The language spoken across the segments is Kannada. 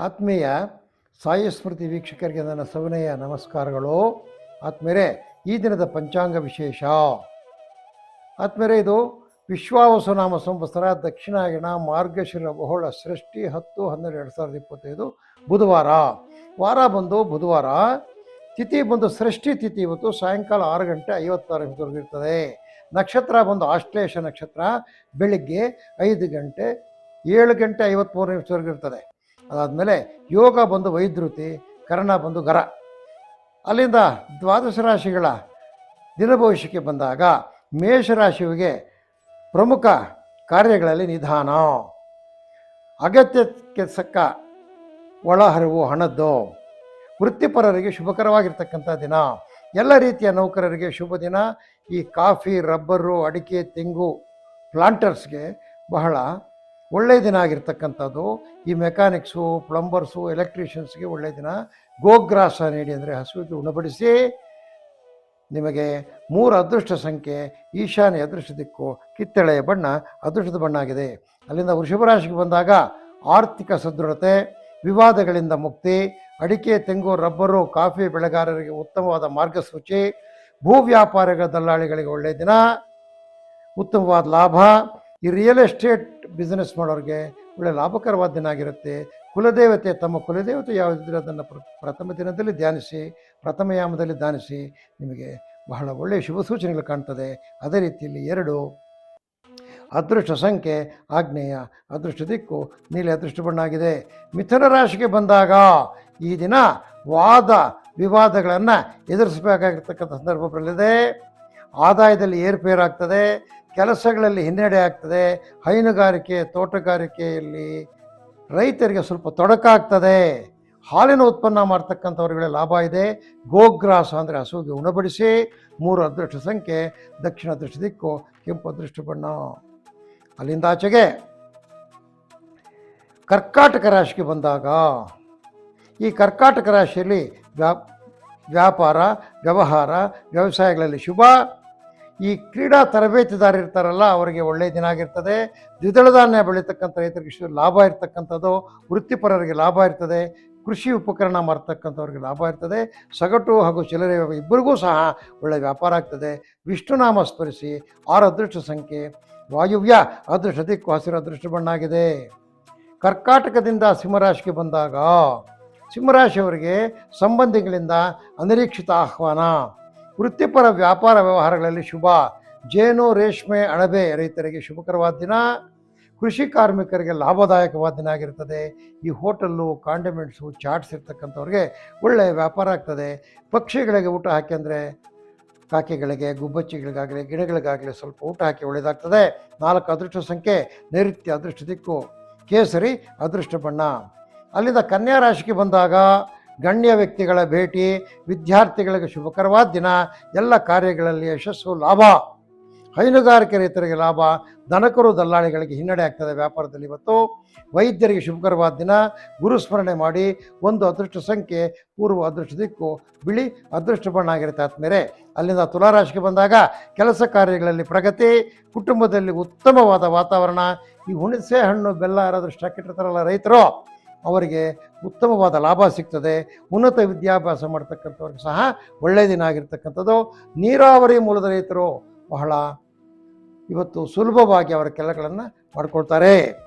ಆತ್ಮೀಯ ಸಾಯಿ ಸ್ಮೃತಿ ವೀಕ್ಷಕರಿಗೆ ನನ್ನ ಸವಿನಯ ನಮಸ್ಕಾರಗಳು. ಆತ್ಮೀಯರೇ, ಈ ದಿನದ ಪಂಚಾಂಗ ವಿಶೇಷ. ಆತ್ಮೀಯರೇ, ಇದು ವಿಶ್ವಾವಸುನಾಮ ಸಂವತ್ಸರ ದಕ್ಷಿಣಾಯಣ ಮಾರ್ಗಶಿರ ಬಹಳ ಸೃಷ್ಟಿ 10-12-2025 ಬುಧವಾರ. ವಾರ ಬಂದು ಬುಧವಾರ, ತಿಥಿ ಬಂದು ಸೃಷ್ಟಿ ತಿಥಿ. ಇವತ್ತು ಸಾಯಂಕಾಲ 6 ಗಂಟೆ 56 ನಿಮಿಷವರೆಗೂ ಇರ್ತದೆ. ನಕ್ಷತ್ರ ಬಂದು ಆಶ್ಲೇಷ ನಕ್ಷತ್ರ, ಬೆಳಿಗ್ಗೆ 5 ಗಂಟೆ 7 ಗಂಟೆ 53 ನಿಮಿಷವರೆಗೂ ಇರ್ತದೆ. ಅದಾದಮೇಲೆ ಯೋಗ ಬಂದು ವೈದ್ಯುತಿ, ಕರ್ಣ ಬಂದು ಗರ. ಅಲ್ಲಿಂದ ದ್ವಾದಶ ರಾಶಿಗಳ ದಿನಭವಿಷ್ಯಕ್ಕೆ ಬಂದಾಗ ಮೇಷರಾಶಿಯವರಿಗೆ ಪ್ರಮುಖ ಕಾರ್ಯಗಳಲ್ಲಿ ನಿಧಾನ, ಅಗತ್ಯಕ್ಕೆ ಸಕ್ಕ ಒಳಹರಿವು ಹಣದ್ದು. ವೃತ್ತಿಪರರಿಗೆ ಶುಭಕರವಾಗಿರ್ತಕ್ಕಂಥ ದಿನ. ಎಲ್ಲ ರೀತಿಯ ನೌಕರರಿಗೆ ಶುಭ ದಿನ. ಈ ಕಾಫಿ, ರಬ್ಬರು, ಅಡಿಕೆ, ತೆಂಗು ಪ್ಲಾಂಟರ್ಸ್ಗೆ ಬಹಳ ಒಳ್ಳೆಯ ದಿನ ಆಗಿರ್ತಕ್ಕಂಥದ್ದು. ಈ ಮೆಕ್ಯಾನಿಕ್ಸು, ಪ್ಲಂಬರ್ಸು, ಎಲೆಕ್ಟ್ರಿಷಿಯನ್ಸ್ಗೆ ಒಳ್ಳೆಯ ದಿನ. ಗೋಗ್ರಾಸ ನೀಡಿ ಅಂದರೆ ಹಸುವಿಗೆ ಉಣಬಡಿಸಿ. ನಿಮಗೆ 3 ಅದೃಷ್ಟ ಸಂಖ್ಯೆ, ಈಶಾನ್ಯ ಅದೃಷ್ಟ ದಿಕ್ಕು, ಕಿತ್ತಳೆಯ ಬಣ್ಣ ಅದೃಷ್ಟದ ಬಣ್ಣ ಆಗಿದೆ. ಅಲ್ಲಿಂದ ವೃಷಭ ರಾಶಿಗೆ ಬಂದಾಗ ಆರ್ಥಿಕ ಸದೃಢತೆ, ವಿವಾದಗಳಿಂದ ಮುಕ್ತಿ. ಅಡಿಕೆ, ತೆಂಗು, ರಬ್ಬರು, ಕಾಫಿ ಬೆಳೆಗಾರರಿಗೆ ಉತ್ತಮವಾದ ಮಾರ್ಗಸೂಚಿ. ಭೂ ವ್ಯಾಪಾರಿಗಳ ದಲ್ಲಾಳಿಗಳಿಗೆ ಒಳ್ಳೆಯ ದಿನ, ಉತ್ತಮವಾದ ಲಾಭ. ಈ ರಿಯಲ್ ಎಸ್ಟೇಟ್ ಬಿಸ್ನೆಸ್ ಮಾಡೋರಿಗೆ ಒಳ್ಳೆಯ ಲಾಭಕರವಾದ ದಿನ ಆಗಿರುತ್ತೆ. ಕುಲದೇವತೆ, ತಮ್ಮ ಕುಲದೇವತೆ ಯಾವುದಿದ್ರೆ ಅದನ್ನು ಪ್ರಥಮ ದಿನದಲ್ಲಿ ಧ್ಯಾನಿಸಿ, ಪ್ರಥಮ ಯಾಮದಲ್ಲಿ ಧ್ಯಾನಿಸಿ. ನಿಮಗೆ ಬಹಳ ಒಳ್ಳೆಯ ಶುಭ ಸೂಚನೆಗಳು ಕಾಣ್ತದೆ. ಅದೇ ರೀತಿಯಲ್ಲಿ 2 ಅದೃಷ್ಟ ಸಂಖ್ಯೆ ಆಗ್ನೇಯ, ಅದೃಷ್ಟ ದಿಕ್ಕು ನೀಲಿ ಅದೃಷ್ಟ ಬಣ್ಣ ಆಗಿದೆ. ಮಿಥುನ ರಾಶಿಗೆ ಬಂದಾಗ ಈ ದಿನ ವಾದ ವಿವಾದಗಳನ್ನು ಎದುರಿಸಬೇಕಾಗಿರ್ತಕ್ಕಂಥ ಸಂದರ್ಭ ಬರಲಿದೆ. ಆದಾಯದಲ್ಲಿ ಏರುಪೇರಾಗ್ತದೆ, ಕೆಲಸಗಳಲ್ಲಿ ಹಿನ್ನಡೆ ಆಗ್ತದೆ. ಹೈನುಗಾರಿಕೆ, ತೋಟಗಾರಿಕೆಯಲ್ಲಿ ರೈತರಿಗೆ ಸ್ವಲ್ಪ ತೊಡಕಾಗ್ತದೆ. ಹಾಲಿನ ಉತ್ಪನ್ನ ಮಾಡ್ತಕ್ಕಂಥವ್ರಿಗೆ ಲಾಭ ಇದೆ. ಗೋಗ್ರಾಸ ಅಂದರೆ ಹಸುವಿಗೆ ಉಣಬಡಿಸಿ. 3 ಅದೃಷ್ಟ ಸಂಖ್ಯೆ, ದಕ್ಷಿಣ ಅದೃಷ್ಟ ದಿಕ್ಕು, ಕೆಂಪು ಅದೃಷ್ಟ ಬಣ್ಣ. ಅಲ್ಲಿಂದ ಆಚೆಗೆ ಕರ್ಕಾಟಕ ರಾಶಿಗೆ ಬಂದಾಗ ಈ ಕರ್ಕಾಟಕ ರಾಶಿಯಲ್ಲಿ ವ್ಯಾಪಾರ, ವ್ಯವಹಾರ, ವ್ಯವಸಾಯಗಳಲ್ಲಿ ಶುಭ. ಈ ಕ್ರೀಡಾ ತರಬೇತಿದಾರ ಇರ್ತಾರಲ್ಲ ಅವರಿಗೆ ಒಳ್ಳೆಯ ದಿನ ಆಗಿರ್ತದೆ. ದ್ವಿದಳ ಧಾನ್ಯ ಬೆಳೀತಕ್ಕಂಥ ರೈತರಿಗೆ ಲಾಭ ಇರ್ತಕ್ಕಂಥದ್ದು. ವೃತ್ತಿಪರರಿಗೆ ಲಾಭ ಇರ್ತದೆ. ಕೃಷಿ ಉಪಕರಣ ಮಾರ್ತಕ್ಕಂಥವ್ರಿಗೆ ಲಾಭ ಇರ್ತದೆ. ಸಗಟು ಹಾಗೂ ಚಿಲ್ಲರೆ ಇಬ್ಬರಿಗೂ ಸಹ ಒಳ್ಳೆಯ ವ್ಯಾಪಾರ ಆಗ್ತದೆ. ವಿಷ್ಣುನಾಮ ಸ್ಮರಿಸಿ. 6 ಅದೃಷ್ಟ ಸಂಖ್ಯೆ, ವಾಯುವ್ಯ ಅದೃಷ್ಟ ದಿಕ್ಕು, ಹಸಿರು ಅದೃಷ್ಟ ಬಣ್ಣ ಆಗಿದೆ. ಕರ್ಕಾಟಕದಿಂದ ಸಿಂಹರಾಶಿಗೆ ಬಂದಾಗ ಸಿಂಹರಾಶಿಯವರಿಗೆ ಸಂಬಂಧಿಗಳಿಂದ ಅನಿರೀಕ್ಷಿತ ಆಹ್ವಾನ. ವೃತ್ತಿಪರ ವ್ಯಾಪಾರ ವ್ಯವಹಾರಗಳಲ್ಲಿ ಶುಭ. ಜೇನು, ರೇಷ್ಮೆ, ಅಣಬೆ ರೈತರಿಗೆ ಶುಭಕರವಾದ ದಿನ. ಕೃಷಿ ಕಾರ್ಮಿಕರಿಗೆ ಲಾಭದಾಯಕವಾದ ದಿನ ಆಗಿರ್ತದೆ. ಈ ಹೋಟೆಲ್ಲು, ಕಾಂಡಿಮೆಂಟ್ಸು, ಚಾಟ್ಸ್ ಇರ್ತಕ್ಕಂಥವ್ರಿಗೆ ಒಳ್ಳೆಯ ವ್ಯಾಪಾರ ಆಗ್ತದೆ. ಪಕ್ಷಿಗಳಿಗೆ ಊಟ ಹಾಕಿ ಅಂದರೆ ಕಾಕೆಗಳಿಗೆ, ಗುಬ್ಬಚ್ಚಿಗಳಿಗಾಗಲಿ, ಗಿಡಗಳಿಗಾಗಲಿ ಸ್ವಲ್ಪ ಊಟ ಹಾಕಿ ಒಳ್ಳೆಯದಾಗ್ತದೆ. 4 ಅದೃಷ್ಟ ಸಂಖ್ಯೆ, ನೈಋತ್ಯ ಅದೃಷ್ಟ ದಿಕ್ಕು, ಕೇಸರಿ ಅದೃಷ್ಟ ಬಣ್ಣ. ಅಲ್ಲಿಂದ ಕನ್ಯಾ ರಾಶಿಗೆ ಬಂದಾಗ ಗಣ್ಯ ವ್ಯಕ್ತಿಗಳ ಭೇಟಿ, ವಿದ್ಯಾರ್ಥಿಗಳಿಗೆ ಶುಭಕರವಾದ ದಿನ. ಎಲ್ಲ ಕಾರ್ಯಗಳಲ್ಲಿ ಯಶಸ್ಸು, ಲಾಭ. ಹೈನುಗಾರಿಕೆ ರೈತರಿಗೆ ಲಾಭ. ದನಕರು ದಲ್ಲಾಳಿಗಳಿಗೆ ಹಿನ್ನಡೆ ಆಗ್ತದೆ ವ್ಯಾಪಾರದಲ್ಲಿ ಇವತ್ತು. ವೈದ್ಯರಿಗೆ ಶುಭಕರವಾದ ದಿನ. ಗುರುಸ್ಮರಣೆ ಮಾಡಿ. 1 ಅದೃಷ್ಟ ಸಂಖ್ಯೆ, ಪೂರ್ವ ಅದೃಷ್ಟ ದಿಕ್ಕು, ಬಿಳಿ ಅದೃಷ್ಟ ಬಣ್ಣ ಆಗಿರುತ್ತೆ ಆದ್ಮೇಲೆ. ಅಲ್ಲಿಂದ ತುಲಾರಾಶಿಗೆ ಬಂದಾಗ ಕೆಲಸ ಕಾರ್ಯಗಳಲ್ಲಿ ಪ್ರಗತಿ. ಕುಟುಂಬದಲ್ಲಿ ಉತ್ತಮವಾದ ವಾತಾವರಣ. ಈ ಹುಣಸೆ ಹಣ್ಣು, ಬೆಲ್ಲ ಯಾರಾದರೂ ಸ್ಟಾಕ್ ಇಟ್ಟಿರ್ತಾರಲ್ಲ ರೈತರು, ಅವರಿಗೆ ಉತ್ತಮವಾದ ಲಾಭ ಸಿಗ್ತದೆ. ಉನ್ನತ ವಿದ್ಯಾಭ್ಯಾಸ ಮಾಡ್ತಕ್ಕಂಥವ್ರಿಗೆ ಸಹ ಒಳ್ಳೆಯ ದಿನ ಆಗಿರ್ತಕ್ಕಂಥದ್ದು. ನೀರಾವರಿ ಮೂಲದ ರೈತರು ಬಹಳ ಇವತ್ತು ಸುಲಭವಾಗಿ ಅವರ ಕೆಲಸಗಳನ್ನು ಮಾಡ್ಕೊಳ್ತಾರೆ.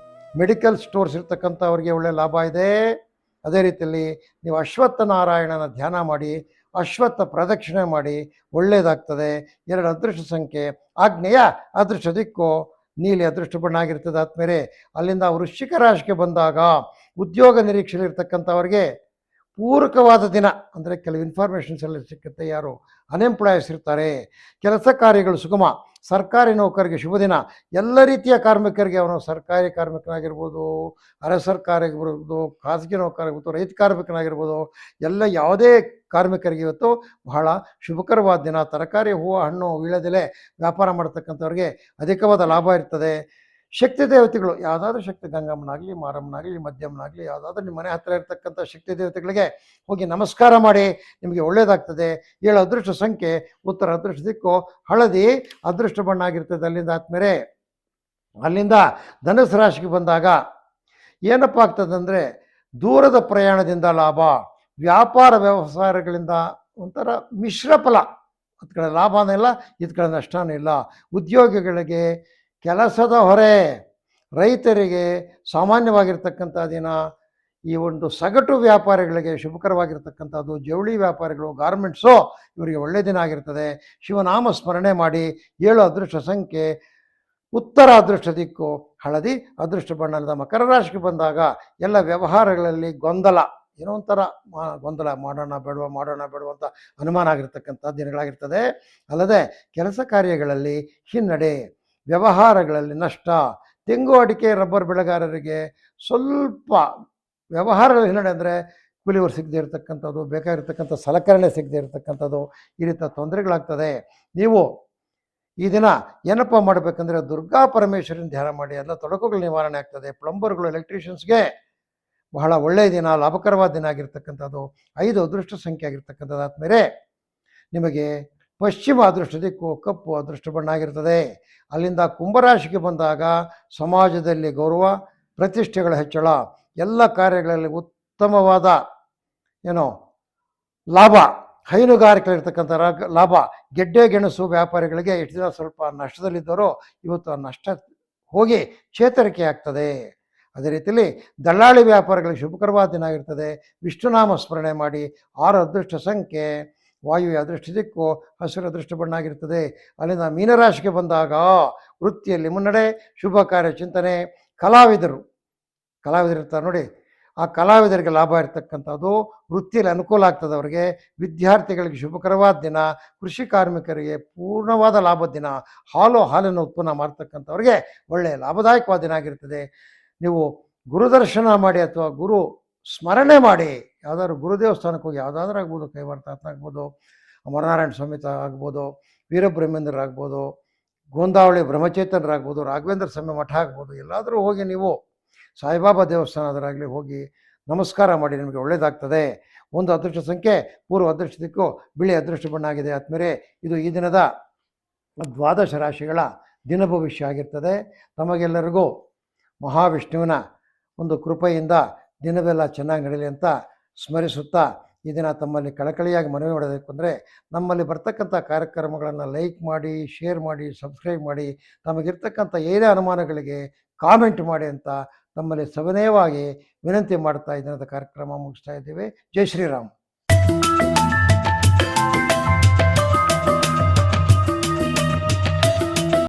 ಮೆಡಿಕಲ್ ಸ್ಟೋರ್ಸ್ ಇರ್ತಕ್ಕಂಥವ್ರಿಗೆ ಒಳ್ಳೆಯ ಲಾಭ ಇದೆ. ಅದೇ ರೀತಿಯಲ್ಲಿ ನೀವು ಅಶ್ವತ್ಥ ನಾರಾಯಣನ ಧ್ಯಾನ ಮಾಡಿ, ಅಶ್ವತ್ಥ ಪ್ರದಕ್ಷಿಣೆ ಮಾಡಿ, ಒಳ್ಳೆಯದಾಗ್ತದೆ. 2 ಅದೃಷ್ಟ ಸಂಖ್ಯೆ, ಆಗ್ನೇಯ ಅದೃಷ್ಟ ದಿಕ್ಕು, ನೀಲಿ ಅದೃಷ್ಟ ಬಣ್ಣ ಆಗಿರ್ತದೆ ಆದ್ಮೇಲೆ. ಅಲ್ಲಿಂದ ವೃಶ್ಚಿಕ ರಾಶಿಗೆ ಬಂದಾಗ ಉದ್ಯೋಗ ನಿರೀಕ್ಷೆಯಲ್ಲಿ ಇರ್ತಕ್ಕಂಥವ್ರಿಗೆ ಪೂರಕವಾದ ದಿನ. ಅಂದರೆ ಕೆಲವು ಇನ್ಫಾರ್ಮೇಷನ್ಸ್ ಎಲ್ಲ ಸಿಕ್ಕುತ್ತೆ. ಯಾರು ಅನ್ಎಂಪ್ಲಾಯೀಸ್ ಇರ್ತಾರೆ, ಕೆಲಸ ಕಾರ್ಯಗಳು ಸುಗಮ. ಸರ್ಕಾರಿ ನೌಕರಿಗೆ ಶುಭ ದಿನ. ಎಲ್ಲ ರೀತಿಯ ಕಾರ್ಮಿಕರಿಗೆ, ಅವನು ಸರ್ಕಾರಿ ಕಾರ್ಮಿಕನಾಗಿರ್ಬೋದು, ಅರೆ ಸರ್ಕಾರಿ ಆಗಿರ್ಬೋದು, ಖಾಸಗಿ ನೌಕರಾಗಿರ್ಬೋದು, ರೈತ ಕಾರ್ಮಿಕನಾಗಿರ್ಬೋದು, ಎಲ್ಲ ಯಾವುದೇ ಕಾರ್ಮಿಕರಿಗೆ ಇವತ್ತು ಬಹಳ ಶುಭಕರವಾದ ದಿನ. ತರಕಾರಿ, ಹೂವು, ಹಣ್ಣು, ವೀಳ್ಯದೆಲೆ ವ್ಯಾಪಾರ ಮಾಡ್ತಕ್ಕಂಥವ್ರಿಗೆ ಅಧಿಕವಾದ ಲಾಭ ಇರ್ತದೆ. ಶಕ್ತಿ ದೇವತೆಗಳು, ಯಾವುದಾದ್ರೂ ಶಕ್ತಿ, ಗಂಗಮ್ಮನಾಗಲಿ, ಮಾರಮ್ಮನಾಗಲಿ, ಮಧ್ಯಮ್ಮನಾಗಲಿ, ಯಾವುದಾದ್ರೂ ನಿಮ್ಮ ಮನೆ ಹತ್ತಿರ ಇರ್ತಕ್ಕಂಥ ಶಕ್ತಿ ದೇವತೆಗಳಿಗೆ ಹೋಗಿ ನಮಸ್ಕಾರ ಮಾಡಿ, ನಿಮಗೆ ಒಳ್ಳೆಯದಾಗ್ತದೆ. 7 ಅದೃಷ್ಟ ಸಂಖ್ಯೆ, ಉತ್ತರ ಅದೃಷ್ಟ ದಿಕ್ಕು, ಹಳದಿ ಅದೃಷ್ಟ ಬಣ್ಣ ಆಗಿರ್ತದೆ. ಅಲ್ಲಿಂದ ಆದ್ಮೇಲೆ ಅಲ್ಲಿಂದ ಧನುಸು ರಾಶಿಗೆ ಬಂದಾಗ ಏನಪ್ಪ ಆಗ್ತದೆ ಅಂದರೆ ದೂರದ ಪ್ರಯಾಣದಿಂದ ಲಾಭ, ವ್ಯಾಪಾರ ವ್ಯವಹಾರಗಳಿಂದ ಒಂಥರ ಮಿಶ್ರ ಫಲ. ಹತ್ತು ಕಡೆ ಲಾಭನೂ ಇಲ್ಲ, ಇದು ಕಡೆ ನಷ್ಟನೂ ಇಲ್ಲ. ಉದ್ಯೋಗಿಗಳಿಗೆ ಕೆಲಸದ ಹೊರೆ, ರೈತರಿಗೆ ಸಾಮಾನ್ಯವಾಗಿರ್ತಕ್ಕಂಥ ದಿನ. ಈ ಒಂದು ಸಗಟು ವ್ಯಾಪಾರಿಗಳಿಗೆ ಶುಭಕರವಾಗಿರ್ತಕ್ಕಂಥದ್ದು. ಜವಳಿ ವ್ಯಾಪಾರಿಗಳು, ಗಾರ್ಮೆಂಟ್ಸು, ಇವರಿಗೆ ಒಳ್ಳೆಯ ದಿನ ಆಗಿರ್ತದೆ. ಶಿವನಾಮ ಸ್ಮರಣೆ ಮಾಡಿ. 7 ಅದೃಷ್ಟ ಸಂಖ್ಯೆ, ಉತ್ತರ ಅದೃಷ್ಟ ದಿಕ್ಕು ಹಳದಿ, ಅದೃಷ್ಟ ಬಣ್ಣದ. ಮಕರ ರಾಶಿಗೆ ಬಂದಾಗ ಎಲ್ಲ ವ್ಯವಹಾರಗಳಲ್ಲಿ ಗೊಂದಲ, ಏನೋ ಒಂಥರ ಗೊಂದಲ, ಮಾಡೋಣ ಬೇಡವ ಅಂತ ಅನುಮಾನ ಆಗಿರ್ತಕ್ಕಂಥ ದಿನಗಳಾಗಿರ್ತದೆ. ಅಲ್ಲದೆ ಕೆಲಸ ಕಾರ್ಯಗಳಲ್ಲಿ ಹಿನ್ನಡೆ, ವ್ಯವಹಾರಗಳಲ್ಲಿ ನಷ್ಟ. ತೆಂಗು, ಅಡಿಕೆ, ರಬ್ಬರ್ ಬೆಳೆಗಾರರಿಗೆ ಸ್ವಲ್ಪ ವ್ಯವಹಾರಗಳಲ್ಲಿ ಹಿನ್ನಡೆ ಅಂದರೆ ಕೂಲಿಯವರು ಸಿಗದೇ ಇರತಕ್ಕಂಥದ್ದು, ಬೇಕಾಗಿರ್ತಕ್ಕಂಥ ಸಲಕರಣೆ ಸಿಗದೇ ಇರತಕ್ಕಂಥದ್ದು, ಈ ರೀತಿಯ ತೊಂದರೆಗಳಾಗ್ತದೆ. ನೀವು ಈ ದಿನ ಏನಪ್ಪ ಮಾಡಬೇಕಂದ್ರೆ ದುರ್ಗಾ ಪರಮೇಶ್ವರಿನ ಧ್ಯಾನ ಮಾಡಿ, ಎಲ್ಲ ತೊಡಕುಗಳು ನಿವಾರಣೆ ಆಗ್ತದೆ. ಪ್ಲಂಬರ್ಗಳು, ಎಲೆಕ್ಟ್ರಿಷಿಯನ್ಸ್ಗೆ ಬಹಳ ಒಳ್ಳೆಯ ದಿನ, ಲಾಭಕರವಾದ ದಿನ ಆಗಿರ್ತಕ್ಕಂಥದ್ದು. 5 ಅದೃಷ್ಟ ಸಂಖ್ಯೆ ಆಗಿರ್ತಕ್ಕಂಥದ್ದು. ಆದಮೇಲೆ ನಿಮಗೆ ಪಶ್ಚಿಮ ಅದೃಷ್ಟ ದಿಕ್ಕು, ಕಪ್ಪು ಅದೃಷ್ಟ ಬಣ್ಣ ಆಗಿರ್ತದೆ. ಅಲ್ಲಿಂದ ಕುಂಭರಾಶಿಗೆ ಬಂದಾಗ ಸಮಾಜದಲ್ಲಿ ಗೌರವ, ಪ್ರತಿಷ್ಠೆಗಳ ಹೆಚ್ಚಳ, ಎಲ್ಲ ಕಾರ್ಯಗಳಲ್ಲಿ ಉತ್ತಮವಾದ ಲಾಭ, ಹೈನುಗಾರಿಕೆಗಳಿರ್ತಕ್ಕಂಥ ಲಾಭ. ಗೆಡ್ಡೆ ಗೆಣಸು ವ್ಯಾಪಾರಿಗಳಿಗೆ ಎಷ್ಟು ದಿನ ಸ್ವಲ್ಪ ನಷ್ಟದಲ್ಲಿದ್ದರೋ ಇವತ್ತು ಆ ನಷ್ಟ ಹೋಗಿ ಚೇತರಿಕೆ ಆಗ್ತದೆ. ಅದೇ ರೀತಿಯಲ್ಲಿ ದಳ್ಳಾಳಿ ವ್ಯಾಪಾರಿಗಳಿಗೆ ಶುಭಕರವಾದ ದಿನ ಆಗಿರ್ತದೆ. ವಿಷ್ಣುನಾಮ ಸ್ಮರಣೆ ಮಾಡಿ. 6 ಅದೃಷ್ಟ ಸಂಖ್ಯೆ, ವಾಯುವ್ಯ ಅದೃಷ್ಟ ದಿಕ್ಕು, ಹಸಿರು ಅದೃಷ್ಟ ಬಣ್ಣ ಆಗಿರ್ತದೆ. ಅಲ್ಲಿಂದ ಮೀನರಾಶಿಗೆ ಬಂದಾಗ ವೃತ್ತಿಯಲ್ಲಿ ಮುನ್ನಡೆ, ಶುಭ ಕಾರ್ಯ ಚಿಂತನೆ. ಕಲಾವಿದರಿರ್ತಾರೆ ನೋಡಿ, ಆ ಕಲಾವಿದರಿಗೆ ಲಾಭ ಇರ್ತಕ್ಕಂಥದ್ದು, ವೃತ್ತಿಯಲ್ಲಿ ಅನುಕೂಲ ಆಗ್ತದೆ ಅವರಿಗೆ. ವಿದ್ಯಾರ್ಥಿಗಳಿಗೆ ಶುಭಕರವಾದ ದಿನ, ಕೃಷಿ ಕಾರ್ಮಿಕರಿಗೆ ಪೂರ್ಣವಾದ ಲಾಭದ ದಿನ, ಹಾಲಿನ ಉತ್ಪನ್ನ ಮಾಡ್ತಕ್ಕಂಥವ್ರಿಗೆ ಒಳ್ಳೆಯ ಲಾಭದಾಯಕವಾದ ದಿನ ಆಗಿರ್ತದೆ. ನೀವು ಗುರುದರ್ಶನ ಮಾಡಿ ಅಥವಾ ಗುರು ಸ್ಮರಣೆ ಮಾಡಿ, ಯಾವುದಾದ್ರು ಗುರು ದೇವಸ್ಥಾನಕ್ಕೆ ಹೋಗಿ, ಯಾವುದಾದ್ರೂ ಆಗ್ಬೋದು, ಕೈವಾರ್ತಾತ್ನ ಆಗ್ಬೋದು, ಅಮರನಾರಾಯಣ ಸಮೇತ ಆಗ್ಬೋದು, ವೀರಬ್ರಹ್ಮೇಂದ್ರಾಗ್ಬೋದು, ಗೋಂದಾವಳಿ ಬ್ರಹ್ಮಚೇತನರಾಗ್ಬೋದು, ರಾಘವೇಂದ್ರ ಸ್ವಾಮಿ ಮಠ ಆಗ್ಬೋದು, ಎಲ್ಲಾದರೂ ಹೋಗಿ ನೀವು ಸಾಯಿಬಾಬಾ ದೇವಸ್ಥಾನದರಾಗಲಿ ಹೋಗಿ ನಮಸ್ಕಾರ ಮಾಡಿ, ನಿಮಗೆ ಒಳ್ಳೆಯದಾಗ್ತದೆ. 1 ಅದೃಷ್ಟ ಸಂಖ್ಯೆ, ಪೂರ್ವ ಅದೃಷ್ಟ ದಿಕ್ಕು, ಬಿಳಿ ಅದೃಷ್ಟ ಬಣ್ಣ ಆಗಿದೆ. ಆದಮೇಲೆ ಇದು ಈ ದಿನದ 12 ರಾಶಿಗಳ ದಿನ ಭವಿಷ್ಯ ಆಗಿರ್ತದೆ. ತಮಗೆಲ್ಲರಿಗೂ ಮಹಾವಿಷ್ಣುವಿನ ಒಂದು ಕೃಪೆಯಿಂದ ದಿನವೆಲ್ಲ ಚೆನ್ನಾಗಿ ನಡೀಲಿ ಅಂತ ಸ್ಮರಿಸುತ್ತಾ, ಈ ದಿನ ತಮ್ಮಲ್ಲಿ ಕಳಕಳಿಯಾಗಿ ಮನವಿ ಮಾಡೋದಕ್ಕೆ ಅಂದರೆ, ನಮ್ಮಲ್ಲಿ ಬರ್ತಕ್ಕಂಥ ಕಾರ್ಯಕ್ರಮಗಳನ್ನು ಲೈಕ್ ಮಾಡಿ, ಶೇರ್ ಮಾಡಿ, ಸಬ್ಸ್ಕ್ರೈಬ್ ಮಾಡಿ, ತಮಗಿರ್ತಕ್ಕಂಥ ಏನೇ ಅನುಮಾನಗಳಿಗೆ ಕಾಮೆಂಟ್ ಮಾಡಿ ಅಂತ ತಮ್ಮಲ್ಲಿ ಸವಿನಯವಾಗಿ ವಿನಂತಿ ಮಾಡ್ತಾ ಈ ದಿನದ ಕಾರ್ಯಕ್ರಮ ಮುಗಿಸ್ತಾ ಇದ್ದೇವೆ. ಜೈ ಶ್ರೀರಾಮ್.